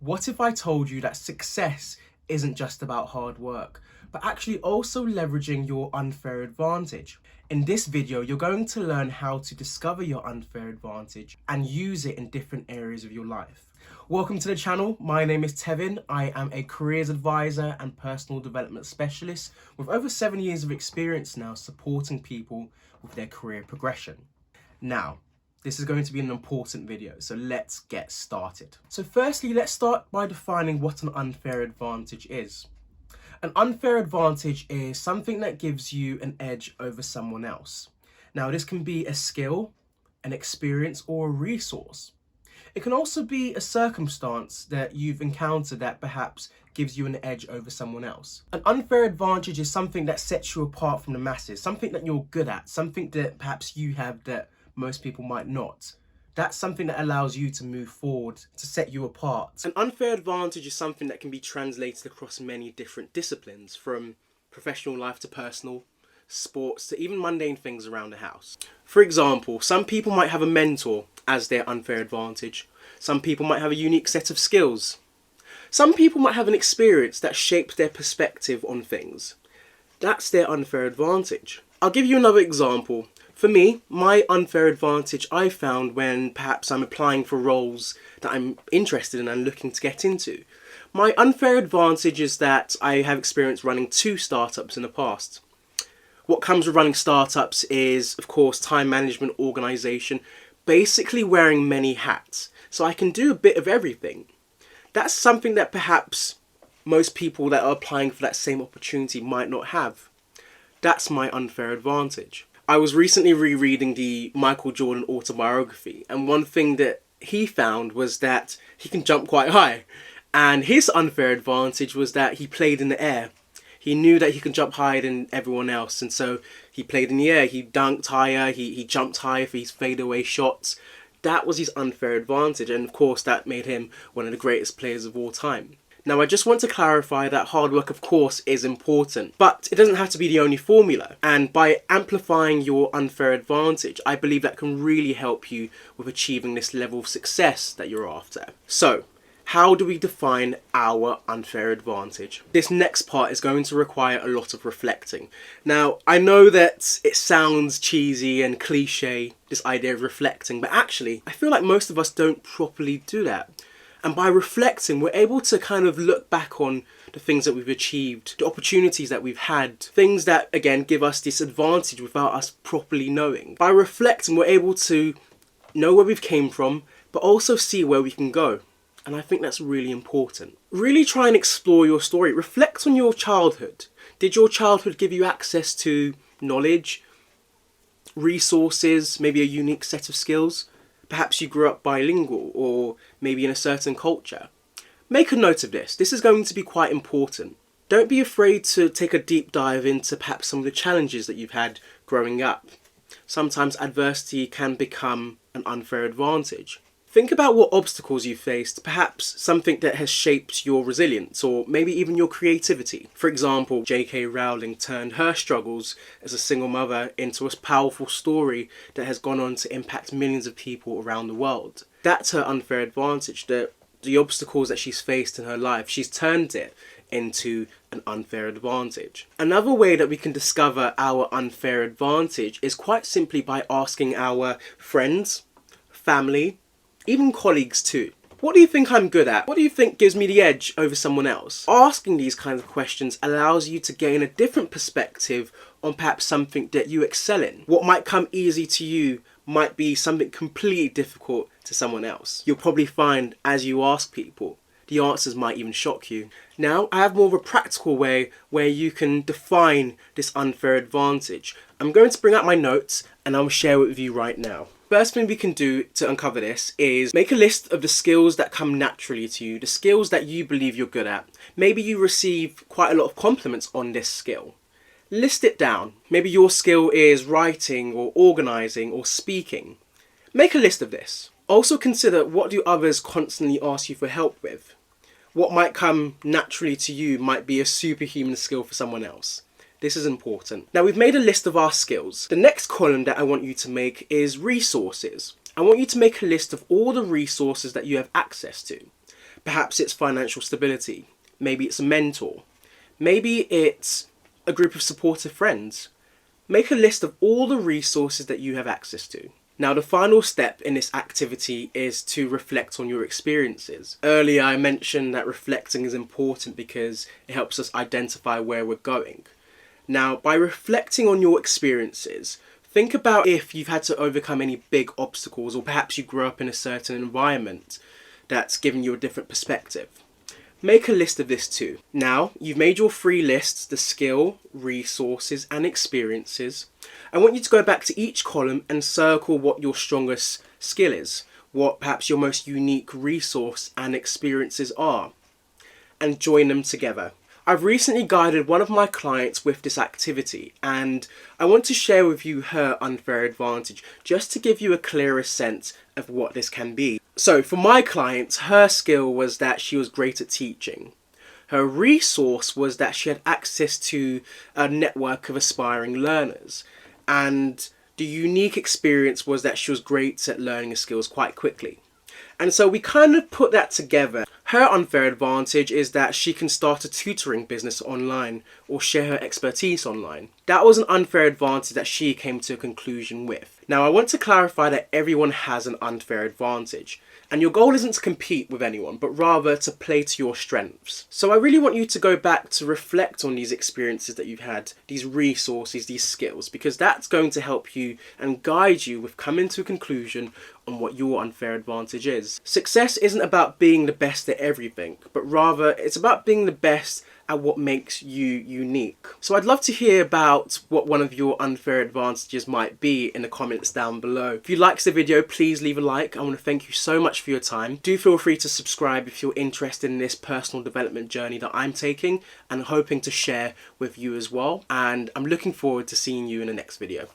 What if I told you that success isn't just about hard work, but actually also leveraging your unfair advantage? In this video, you're going to learn how to discover your unfair advantage and use it in different areas of your life. Welcome to the channel. My name is Tevin. I am a careers advisor and personal development specialist with over 7 years of experience now supporting people with their career progression. Now, this is going to be an important video, so let's get started. So firstly, let's start by defining what an unfair advantage is. An unfair advantage is something that gives you an edge over someone else. Now, this can be a skill, an experience, or a resource. It can also be a circumstance that you've encountered that perhaps gives you an edge over someone else. An unfair advantage is something that sets you apart from the masses, something that you're good at, something that perhaps you have that most people might not. That's something that allows you to move forward, to set you apart. An unfair advantage is something that can be translated across many different disciplines, from professional life to personal, sports to even mundane things around the house. For example, some people might have a mentor as their unfair advantage. Some people might have a unique set of skills. Some people might have an experience that shaped their perspective on things. That's their unfair advantage. I'll give you another example. For me, my unfair advantage I found when perhaps I'm applying for roles that I'm interested in and looking to get into. My unfair advantage is that I have experience running 2 startups in the past. What comes with running startups is, of course, time management, organisation, basically wearing many hats. So I can do a bit of everything. That's something that perhaps most people that are applying for that same opportunity might not have. That's my unfair advantage. I was recently rereading the Michael Jordan autobiography, and one thing that he found was that he can jump quite high. And his unfair advantage was that he played in the air. He knew that he could jump higher than everyone else, and so he played in the air. He dunked higher, he jumped higher for his fadeaway shots. That was his unfair advantage, and of course that made him one of the greatest players of all time. Now, I just want to clarify that hard work, of course, is important, but it doesn't have to be the only formula. And by amplifying your unfair advantage, I believe that can really help you with achieving this level of success that you're after. So, how do we define our unfair advantage? This next part is going to require a lot of reflecting. Now, I know that it sounds cheesy and cliche, this idea of reflecting, but actually, I feel like most of us don't properly do that. And by reflecting, we're able to kind of look back on the things that we've achieved, the opportunities that we've had, things that, again, give us this advantage without us properly knowing. By reflecting, we're able to know where we've came from, but also see where we can go. And I think that's really important. Really try and explore your story. Reflect on your childhood. Did your childhood give you access to knowledge, resources, maybe a unique set of skills? Perhaps you grew up bilingual, or maybe in a certain culture. Make a note of this. This is going to be quite important. Don't be afraid to take a deep dive into perhaps some of the challenges that you've had growing up. Sometimes adversity can become an unfair advantage. Think about what obstacles you faced, perhaps something that has shaped your resilience or maybe even your creativity. For example, J.K. Rowling turned her struggles as a single mother into a powerful story that has gone on to impact millions of people around the world. That's her unfair advantage, the obstacles that she's faced in her life, she's turned it into an unfair advantage. Another way that we can discover our unfair advantage is quite simply by asking our friends, family, even colleagues too. What do you think I'm good at? What do you think gives me the edge over someone else? Asking these kinds of questions allows you to gain a different perspective on perhaps something that you excel in. What might come easy to you might be something completely difficult to someone else. You'll probably find as you ask people, the answers might even shock you. Now, I have more of a practical way where you can define this unfair advantage. I'm going to bring out my notes and I'll share it with you right now. First thing we can do to uncover this is make a list of the skills that come naturally to you, the skills that you believe you're good at. Maybe you receive quite a lot of compliments on this skill. List it down. Maybe your skill is writing or organising or speaking. Make a list of this. Also consider, what do others constantly ask you for help with? What might come naturally to you might be a superhuman skill for someone else. This is important. Now, we've made a list of our skills. The next column that I want you to make is resources. I want you to make a list of all the resources that you have access to. Perhaps it's financial stability. Maybe it's a mentor. Maybe it's a group of supportive friends. Make a list of all the resources that you have access to. Now, the final step in this activity is to reflect on your experiences. Earlier, I mentioned that reflecting is important because it helps us identify where we're going. Now, by reflecting on your experiences, think about if you've had to overcome any big obstacles, or perhaps you grew up in a certain environment that's given you a different perspective. Make a list of this too. Now, you've made your 3 lists, the skill, resources, and experiences. I want you to go back to each column and circle what your strongest skill is, what perhaps your most unique resource and experiences are, and join them together. I've recently guided one of my clients with this activity, and I want to share with you her unfair advantage, just to give you a clearer sense of what this can be. So for my client, her skill was that she was great at teaching. Her resource was that she had access to a network of aspiring learners. And the unique experience was that she was great at learning the skills quite quickly. And so we kind of put that together. Her unfair advantage is that she can start a tutoring business online or share her expertise online. That was an unfair advantage that she came to a conclusion with. Now, I want to clarify that everyone has an unfair advantage. And your goal isn't to compete with anyone, but rather to play to your strengths. So I really want you to go back to reflect on these experiences that you've had, these resources, these skills, because that's going to help you and guide you with coming to a conclusion on what your unfair advantage is. Success isn't about being the best at everything, but rather it's about being the best at what makes you unique. So I'd love to hear about what one of your unfair advantages might be in the comments down below. If you liked the video, please leave a like. I want to thank you so much for your time. Do feel free to subscribe if you're interested in this personal development journey that I'm taking and hoping to share with you as well. And I'm looking forward to seeing you in the next video.